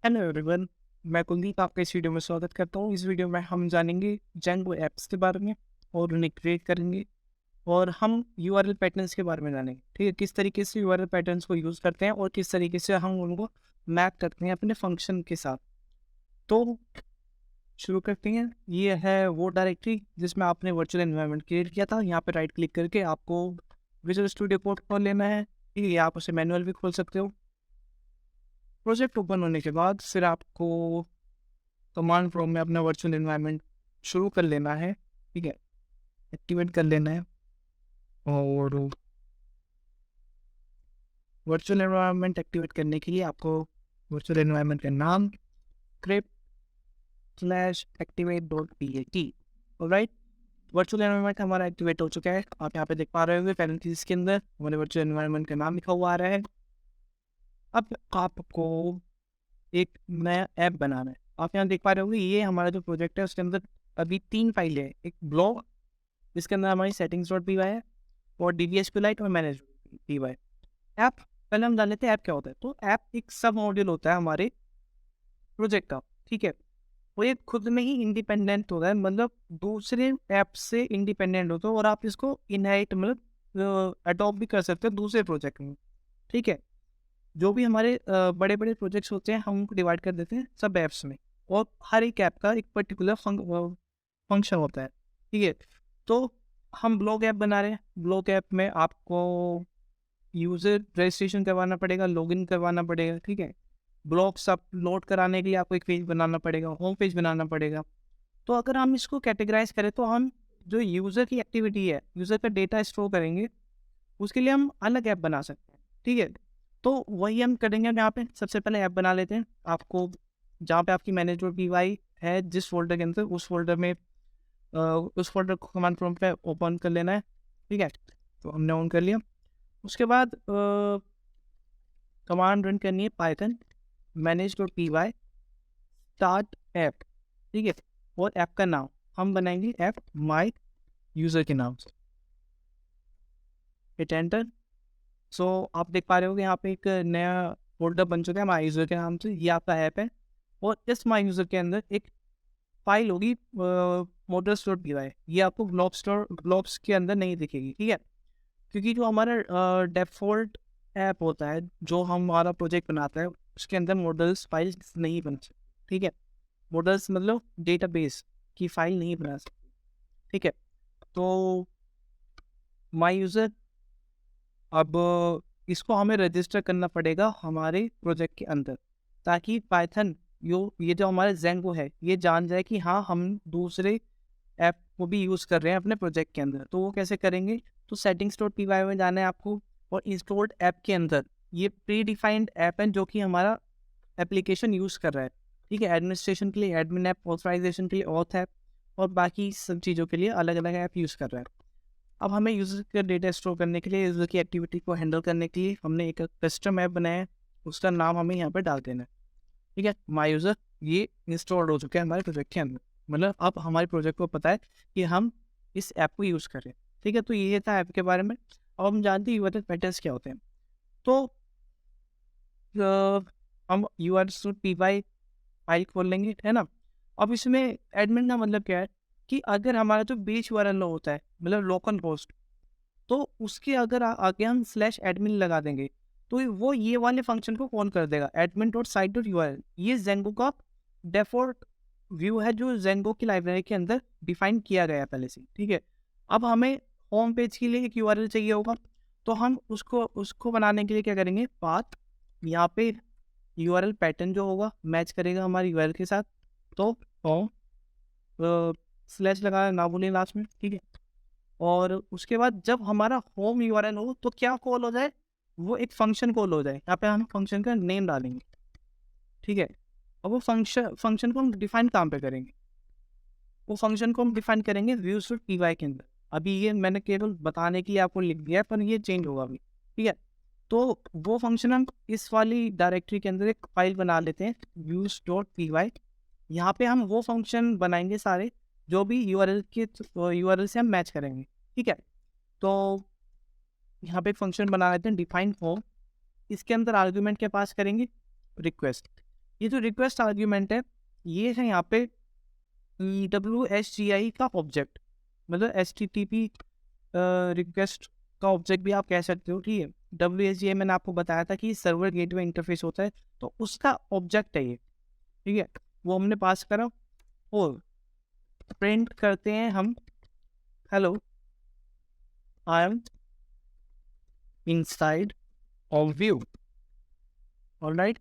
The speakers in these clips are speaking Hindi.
हेलो एवरीवन, मैं कुलदीप आपका इस वीडियो में स्वागत करता हूँ। इस वीडियो में हम जानेंगे जेंगो ऐप्स के बारे में और उन्हें क्रिएट करेंगे और हम यूआरएल पैटर्न्स के बारे में जानेंगे। ठीक है, किस तरीके से यूआरएल पैटर्न्स को यूज़ करते हैं और किस तरीके से हम उनको मैप करते हैं अपने फंक्शन के साथ। तो शुरू करते हैं। ये है वो डायरेक्टरी जिसमें आपने वर्चुअल एनवायरनमेंट क्रिएट किया था। यहाँ पे राइट क्लिक करके आपको विजुअल स्टूडियो कोड खोल लेना है। ठीक है, या आप उसे मैनुअल भी खोल सकते हो। प्रोजेक्ट ओपन होने के बाद फिर आपको कमांड प्रॉम्प्ट में अपना वर्चुअल एनवायरनमेंट शुरू कर लेना है। ठीक है, एक्टिवेट कर लेना है और वर्चुअल एनवायरनमेंट एक्टिवेट करने के लिए आपको वर्चुअल एनवायरनमेंट का नाम script/activate.bat। ऑलराइट, वर्चुअल एनवायरनमेंट हमारा एक्टिवेट हो चुका है। आप यहाँ पे देख पा रहे होंगे पैरेंथेसिस के अंदर हमारे वर्चुअल एनवायरनमेंट का नाम लिखा हुआ आ रहा है। अब आपको एक नया ऐप बनाना है। आप यहाँ देख पा रहे होंगे ये हमारा जो प्रोजेक्ट है उसके अंदर अभी 3 फाइलें हैं। एक ब्लॉग जिसके अंदर हमारी settings.py है और dvsqlite और manage.py। ऐप पहले हम जान लेते हैं ऐप क्या होता है। तो ऐप एक सब मॉड्यूल होता है हमारे प्रोजेक्ट का। ठीक है, वो ये खुद में ही इंडिपेंडेंट होता है, मतलब दूसरे ऐप से इंडिपेंडेंट होता है और आप इसको इनहेरिट मतलब अडॉप्ट भी कर सकते हैं दूसरे प्रोजेक्ट में। ठीक है, जो भी हमारे बड़े बड़े प्रोजेक्ट्स होते हैं हम उनको डिवाइड कर देते हैं सब ऐप्स में और हर एक ऐप का एक पर्टिकुलर फंक्शन होता है। ठीक है, तो हम ब्लॉग ऐप बना रहे हैं। ब्लॉग ऐप में आपको यूज़र रजिस्ट्रेशन करवाना पड़ेगा, लॉगिन करवाना पड़ेगा। ठीक है, ब्लॉग्स अपलोड कराने के लिए आपको एक पेज बनाना पड़ेगा, होम पेज बनाना पड़ेगा। तो अगर हम इसको कैटेगराइज करें तो हम जो यूज़र की एक्टिविटी है, यूज़र का डेटा स्टोर करेंगे, उसके लिए हम अलग ऐप बना सकते हैं। ठीक है, तो वही हम करेंगे। अब यहाँ पे सबसे पहले ऐप बना लेते हैं। आपको जहाँ पे आपकी मैनेज.py है जिस फोल्डर के अंदर, उस फोल्डर में उस फोल्डर को कमांड प्रॉम्प्ट पे ओपन कर लेना है। ठीक है, तो हमने ऑन कर लिया। उसके बाद कमांड रन करनी है पाइथन manage.py स्टार्ट ऐप। ठीक है, और ऐप का नाम हम बनाएंगे ऐप माई यूज़र के नाम से। Hit enter. सो आप देख पा रहे हो कि यहाँ पे एक नया फोल्डर बन चुका है माई यूज़र के नाम से। ये आपका ऐप है और इस माई यूज़र के अंदर एक फाइल होगी models.py। ये आपको ब्लॉब्स के अंदर नहीं दिखेगी। ठीक है, क्योंकि जो हमारा डिफ़ॉल्ट ऐप होता है जो हमारा प्रोजेक्ट बनाता है उसके अंदर मॉडल्स फाइल्स नहीं बन सकती। ठीक है, मॉडल्स मतलब डेटाबेस की फाइल नहीं बना सकती। ठीक है, तो माई यूज़र, अब इसको हमें रजिस्टर करना पड़ेगा हमारे प्रोजेक्ट के अंदर ताकि पाइथन ये जो हमारा जेंगो है ये जान जाए कि हाँ हम दूसरे ऐप को भी यूज़ कर रहे हैं अपने प्रोजेक्ट के अंदर। तो वो कैसे करेंगे, तो settings.py में जाना है आपको और इंस्टॉल्ड ऐप के अंदर ये प्री डिफाइंड ऐप है जो कि हमारा एप्लीकेशन यूज़ कर रहा है। ठीक है, एडमिनिस्ट्रेशन के लिए एडमिन ऐप, ऑथराइजेशन के लिए ऑथ ऐप और बाकी सब चीज़ों के लिए अलग अलग ऐप यूज़ कर रहा है। अब हमें यूज़र का डेटा स्टोर करने के लिए, यूज़र की एक्टिविटी को हैंडल करने के लिए हमने एक कस्टम ऐप बनाया है। उसका नाम हमें यहाँ पर डाल देना है। ठीक है, माई यूज़र ये इंस्टॉल हो चुका है हमारे प्रोजेक्ट के अंदर, मतलब अब हमारे प्रोजेक्ट को पता है कि हम इस ऐप को यूज़ कर रहे हैं। ठीक है, तो ये था ऐप के बारे में। अब हम जानते हैं यूआरएल पैटर्न्स क्या होते हैं। तो हम ur.py फाइल खोल लेंगे, है ना। अब इसमें एडमिन का मतलब क्या है कि अगर हमारा जो बेस यूआरएल होता है मतलब लोकल होस्ट, तो उसके अगर आगे हम /admin लगा देंगे तो वो ये वाले फंक्शन को कॉल कर देगा admin.site.url। ये जेंगो का डिफॉल्ट व्यू है जो जेंगो की लाइब्रेरी के अंदर डिफाइन किया गया है पहले से। ठीक है, अब हमें होम पेज के लिए एक यूआरएल चाहिए होगा, तो हम उसको बनाने के लिए क्या करेंगे, पाथ यहाँ पे यूआरएल पैटर्न जो होगा मैच करेगा हमारे यूआरएल के साथ। तो होम स्लैश लगाना ना भूलें लास्ट में। ठीक है, और उसके बाद जब हमारा होम यूआरएल हो तो क्या कॉल हो जाए, वो एक फंक्शन कॉल हो जाए। यहाँ पे हम फंक्शन का नेम डालेंगे। ठीक है, और वो फंक्शन को हम डिफाइन कहाँ पे करेंगे, वो फंक्शन को हम डिफाइन करेंगे views.py के अंदर। अभी ये मैंने केवल बताने के लिए आपको लिख दिया है पर ये चेंज होगा अभी। ठीक है, तो वो फंक्शन हम इस वाली डायरेक्टरी के अंदर एक फाइल बना लेते हैं views.py। यहाँ पे हम वो फंक्शन बनाएंगे सारे जो भी यूआरएल से हम मैच करेंगे। ठीक है, तो यहाँ पे एक फंक्शन बना लेते हैं डिफाइन फॉर्म। इसके अंदर आर्ग्यूमेंट के पास करेंगे रिक्वेस्ट। ये जो रिक्वेस्ट आर्ग्यूमेंट है ये है यहाँ पे WSGI का ऑब्जेक्ट, मतलब HTTP रिक्वेस्ट का ऑब्जेक्ट भी आप कह सकते हो, ठीक है। WSGI मैंने आपको बताया था कि सर्वर गेटवे इंटरफेस होता है, तो उसका ऑब्जेक्ट है ये, ठीक है। वो हमने पास करा और प्रिंट करते हैं हम hello I am inside of view, alright.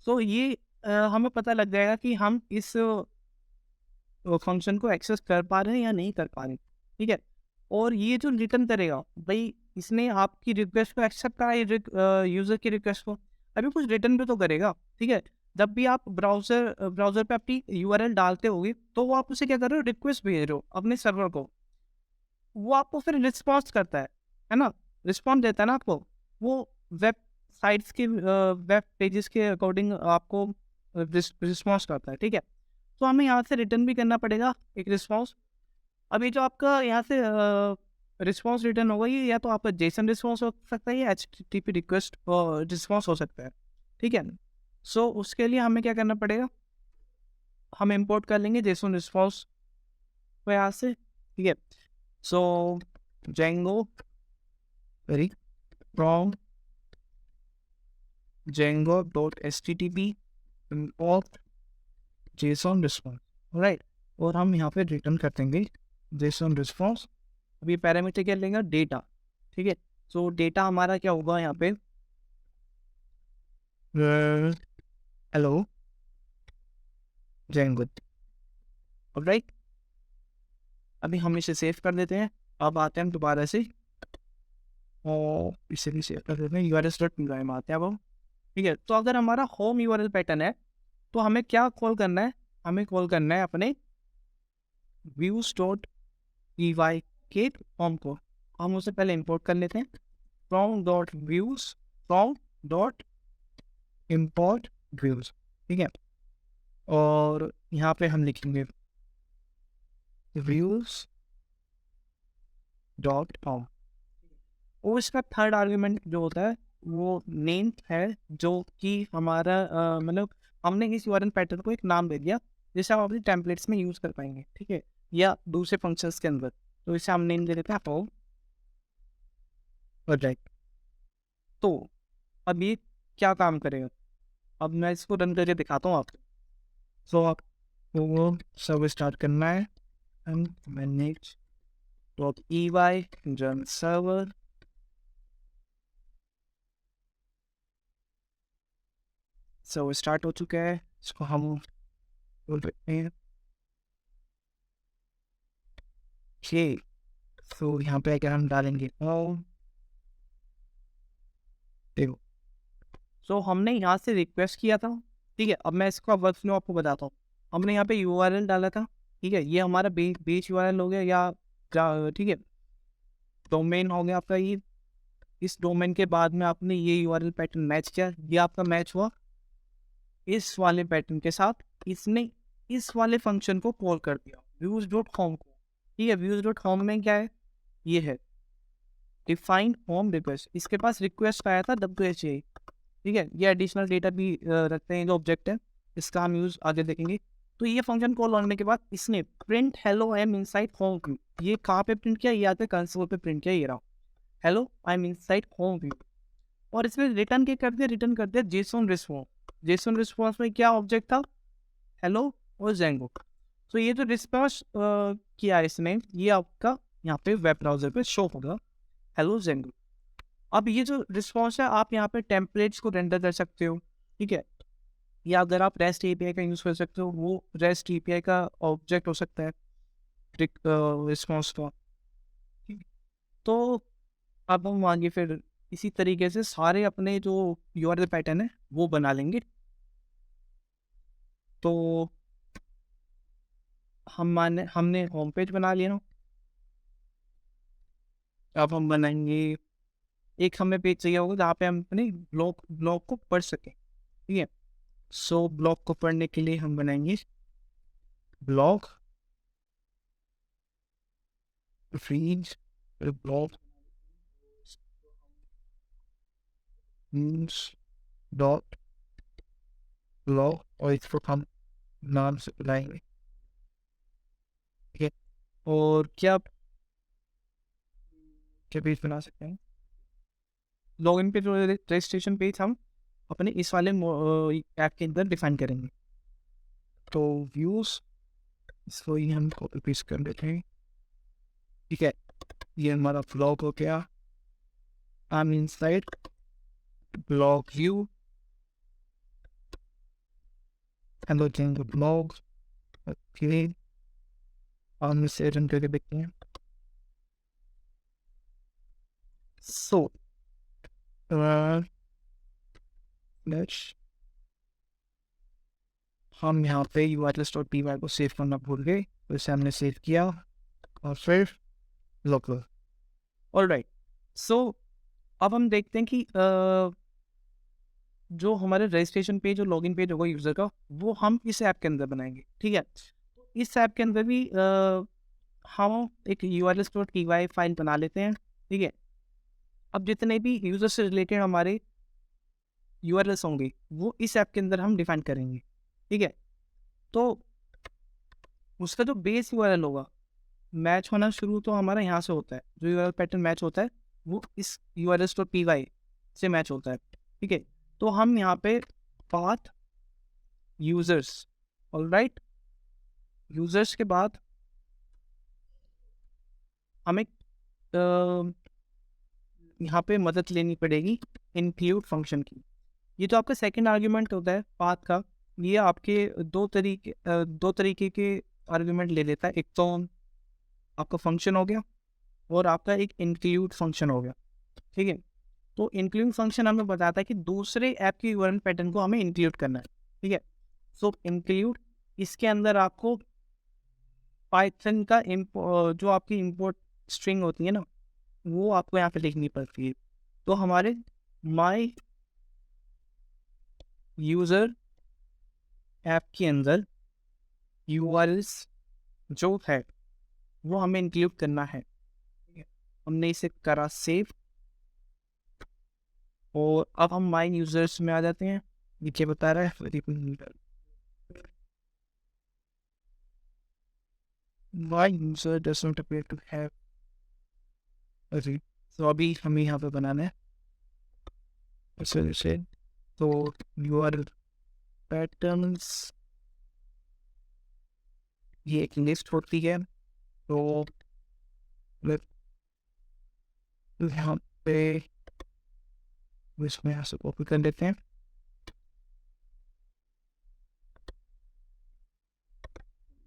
So ये हमें पता लग जाएगा कि हम इस फंक्शन को एक्सेस कर पा रहे हैं या नहीं कर पा रहे, ठीक है। और ये जो रिटर्न करेगा भाई, इसने आपकी रिक्वेस्ट को एक्सेप्ट करा, यूजर की रिक्वेस्ट को, अभी कुछ रिटर्न भी तो करेगा, ठीक है। जब भी आप ब्राउजर पे अपनी URL डालते होगे तो वो आप उसे क्या कर रहे हो, रिक्वेस्ट भेज रहे हो अपने सर्वर को, वो आपको फिर रिस्पॉन्स करता है ना, रिस्पॉन्स देता है ना आपको, वो वेब साइट्स के वेब पेजेस के अकॉर्डिंग आपको रिस्पॉन्स करता है, ठीक है। तो हमें यहाँ से रिटर्न भी करना पड़ेगा एक रिस्पॉन्स। अभी जो आपका यहाँ से रिस्पॉन्स रिटर्न होगा ये या तो आपका जेसन रिस्पॉन्स हो सकता है या HTTP रिक्वेस्ट रिस्पॉन्स हो सकता है, ठीक है। सो उसके लिए हमें क्या करना पड़ेगा, हम इंपोर्ट कर लेंगे जेसन रिस्पॉन्स को यहाँ से, ठीक है। सो Django very from Django.http import JSON response, right. और हम यहाँ पे रिटर्न कर देंगे JSON response। अब ये पैरामीटर क्या लेंगे, डेटा, ठीक है। सो डेटा हमारा क्या होगा यहाँ पे, हेलो Django, राइट। अभी हम इसे सेव कर देते हैं। अब आते हैं हम दोबारा से और इसे भी सेव कर देते हैं, URL.py में आते हैं अब हम, ठीक है। तो अगर हमारा होम URL पैटर्न है तो हमें क्या कॉल करना है, हमें कॉल करना है अपने views.py के फॉर्म को, हम उसे पहले इंपोर्ट कर लेते हैं from.views views, ठीक है। और यहाँ पे हम लिखेंगे views.com और इसका थर्ड आर्ग्यूमेंट जो होता है वो नेम है, जो कि हमारा मतलब हमने इस URL पैटर्न को एक नाम दे दिया जिसे हम अपने टेम्पलेट्स में यूज़ कर पाएंगे, ठीक है, या दूसरे फंक्शंस के अंदर। तो इसे हम नेम दे देते हैं फॉर्म, प्रोजेक्ट। तो अब ये क्या काम करेगा, अब मैं इसको रन करके दिखाता हूँ आपको। सो आपको वो सब स्टार्ट करना है, and manage.py run server, so start हो चुका है। इसको हम बोल सकते हैं कि तो यहाँ पे अगर हम डालेंगे देखो, सो हमने यहाँ से रिक्वेस्ट किया था, ठीक है। अब मैं इसको वर्कफ्लो आपको बताता हूँ। हमने यहाँ पे URL डाला था, ठीक है, ये हमारा बेस URL हो गया या ठीक है, डोमेन हो गया आपका ये। इस डोमेन के बाद में आपने ये URL पैटर्न मैच किया, ये आपका मैच हुआ इस वाले पैटर्न के साथ, इसने इस वाले फंक्शन को कॉल कर दिया views.home को, ठीक है। views.home में क्या है, ये है डिफाइंड होम रिक्वेस्ट, इसके पास रिक्वेस्ट आया था WHA, ठीक है। ये एडिशनल डेटा भी रखते हैं जो ऑब्जेक्ट है, इसका हम यूज आगे देखेंगे। तो ये फंक्शन कॉल होने के बाद इसने print hello I am inside home view, ये कहाँ पे प्रिंट किया, ये आते कंसोल पे प्रिंट किया, ये रहा hello I am inside home view. और इसमें रिटर्न क्या कर दिया, रिटर्न कर दिया जेसन रिस्पॉन्स। जेसन रिस्पॉन्स में क्या ऑब्जेक्ट था, हेलो और Django। तो ये जो रिस्पॉन्स किया इसने, ये आपका यहाँ पे वेब ब्राउजर पे शो होगा हेलो Django। अब ये जो रिस्पॉन्स है आप यहाँ पे टेम्पलेट्स को रेंडर कर सकते हो, ठीक है, या अगर आप REST API का यूज़ कर सकते हो, वो REST API का ऑब्जेक्ट हो सकता है रिस्पॉन्स का, ठीक है। तो अब हम आगे फिर इसी तरीके से सारे अपने जो URL पैटर्न है वो बना लेंगे। तो हमने होम पेज बना लिया ना, अब हम बनाएंगे एक, हमें पेज चाहिए होगा जहाँ पे हम अपने ब्लॉग को पढ़ सकें, ठीक है। सो ब्लॉग को पढ़ने के लिए हम बनाएंगे blog read blog dot blog और इसको हम नाम से बुलाएंगे, ठीक है। और क्या क्या पेज बना सकते हैं, लॉगिन पे जो रजिस्ट्रेशन पेज हम अपने इस वाले ऐप के अंदर डिफाइन करेंगे। तो व्यूज, इसको ही हम कॉपी पेस्ट कर लेते हैं, ठीक है। ये हमारा ब्लॉग हो गया। आई am inside blog view, hello change blog, okay. हम इसे रन करके देखते हैं। सो लेट्स, हम यहाँ पे urls.py को सेव करना भूल गए, तो इसे हमने सेव किया और फिर लोकल। ऑलराइट, सो अब हम देखते हैं कि जो हमारे रजिस्ट्रेशन पेज और लॉगिन पेज होगा यूज़र का, वो हम इस ऐप के अंदर बनाएंगे, ठीक है। इस ऐप के अंदर भी हम एक urls.py फाइल बना लेते हैं, ठीक है। अब जितने भी यूज़र से रिलेटेड हमारे URLs होंगे वो इस ऐप के अंदर हम डिफाइन करेंगे, ठीक है। तो उसका जो बेस URL होगा, मैच होना शुरू तो हमारा यहाँ से होता है, जो URL पैटर्न मैच होता है वो इस urls.py से मैच होता है, ठीक है। तो हम यहाँ पे पाथ यूजर्स, ऑलराइट, यूजर्स के बाद हमें यहाँ पे मदद लेनी पड़ेगी इंक्लूड फंक्शन की। ये जो आपका सेकंड आर्ग्यूमेंट होता है पाथ का, ये आपके दो तरीके के आर्ग्यूमेंट ले लेता है। एक तो आपका फंक्शन हो गया और आपका एक इंक्लूड फंक्शन हो गया, ठीक है। तो इंक्लूड फंक्शन हमें बताता है कि दूसरे ऐप के यूआरएल पैटर्न को हमें इंक्लूड करना है, ठीक है। सो इंक्लूड, इसके अंदर आपको पाइथन का जो आपकी इंपोर्ट स्ट्रिंग होती है ना, वो आपको यहाँ पे लिखनी पड़ती है। तो हमारे माई यूज़र ऐप के अंदर यूआरएल्स जो है वो हमें इंक्लूड करना है, ठीक है। हमने इसे करा सेव और अब हम माई यूजर्स में आ जाते हैं। नीचे बता रहा है my user does not appear to have a read. तो अभी हमें यहाँ पे बनाना है जैसे, तो यूआरएल पैटर्न्स, ये एक लिस्ट होती है। तो यहाँ पे इसमें यहाँ से कॉपी कर लेते हैं,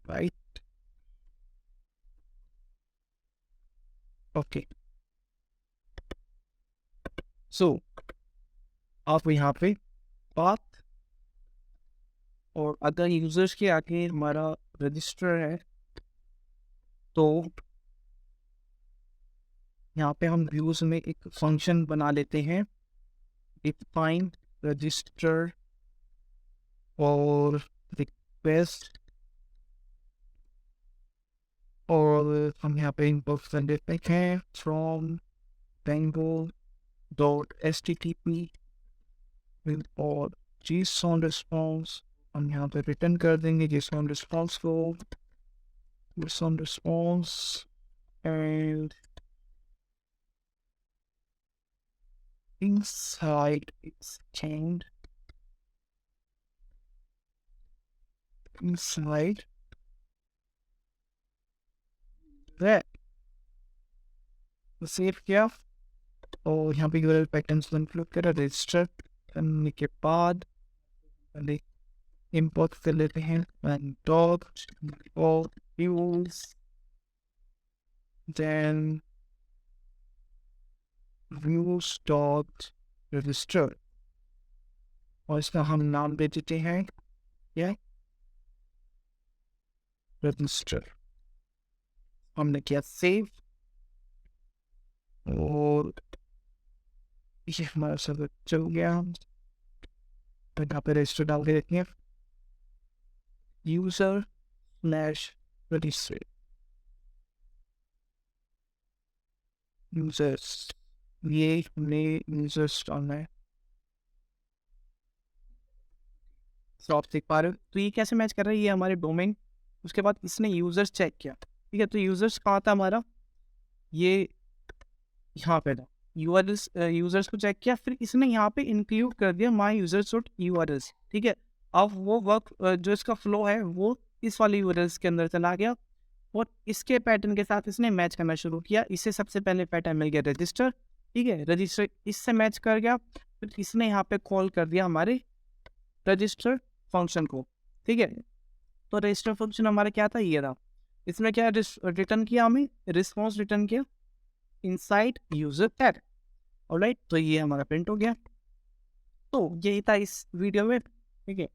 राइट, ओके। सो आप यहाँ पे पाथ, और अगर यूजर्स के आगे हमारा रजिस्टर है तो यहाँ पे हम व्यूज में एक फंक्शन बना लेते हैं, डिफाइन रजिस्टर और रिक्वेस्ट, और हम यहाँ पे इम्पोर्ट कर देते हैं फ्रॉम tango डॉट http और JSON response। हम यहाँ पे रिटर्न कर देंगे JSON response को, JSON response and inside it's chained inside that save किया और यहाँ पे यूआरएल पैटर्न्स को इंक्लूड करा, रजिस्टर करने के बाद पहले इंपोर्ट कर लेते हैं डॉट और views, then views dot register और इसका हम नाम दे देते हैं या रजिस्टर। हमने किया सेव और ये हमारा सर्वर चल गया। तो यहाँ पे रजिस्टर डाल के देखते हैं, यूजर स्लैश रजिस्टर, यूजर्स, ये हमने यूजर्स डालना है। सो आप देख पा रहे हो, तो ये कैसे मैच कर रहा है, ये हमारे डोमेन। उसके बाद इसने यूजर्स चेक किया, ठीक है, तो यूजर्स कहाँ था हमारा, ये यहाँ पे था। यूआरएल्स यूजर्स को चेक किया, फिर इसने यहाँ पे इंक्लूड कर दिया माई यूजर्स डॉट यूआरएल्स, ठीक है। अब वो वर्क जो इसका फ्लो है वो इस वाले यूआरएल्स के अंदर चला गया, और इसके पैटर्न के साथ इसने मैच करना शुरू किया। इससे सबसे पहले पैटर्न मिल गया रजिस्टर, ठीक है, रजिस्टर इससे मैच कर गया, फिर इसने यहाँ पे कॉल कर दिया हमारे रजिस्टर फंक्शन को, ठीक है। तो रजिस्टर फंक्शन हमारा क्या था, ये रहा। इसमें क्या रिटर्न किया, हमें रिस्पॉन्स रिटर्न किया इनसाइड यूजर टैग, ऑलराइट। तो ये हमारा प्रिंट हो गया। तो यही था इस वीडियो में, ठीक है।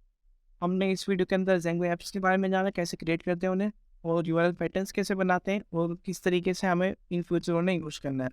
हमने इस वीडियो के अंदर जेंगो ऐप्स के बारे में जाना, कैसे क्रिएट करते हैं उन्हें, और यूआरएल पैटर्न्स कैसे बनाते हैं, और किस तरीके से हमें इन फ्यूचर उन्हें यूज करना है।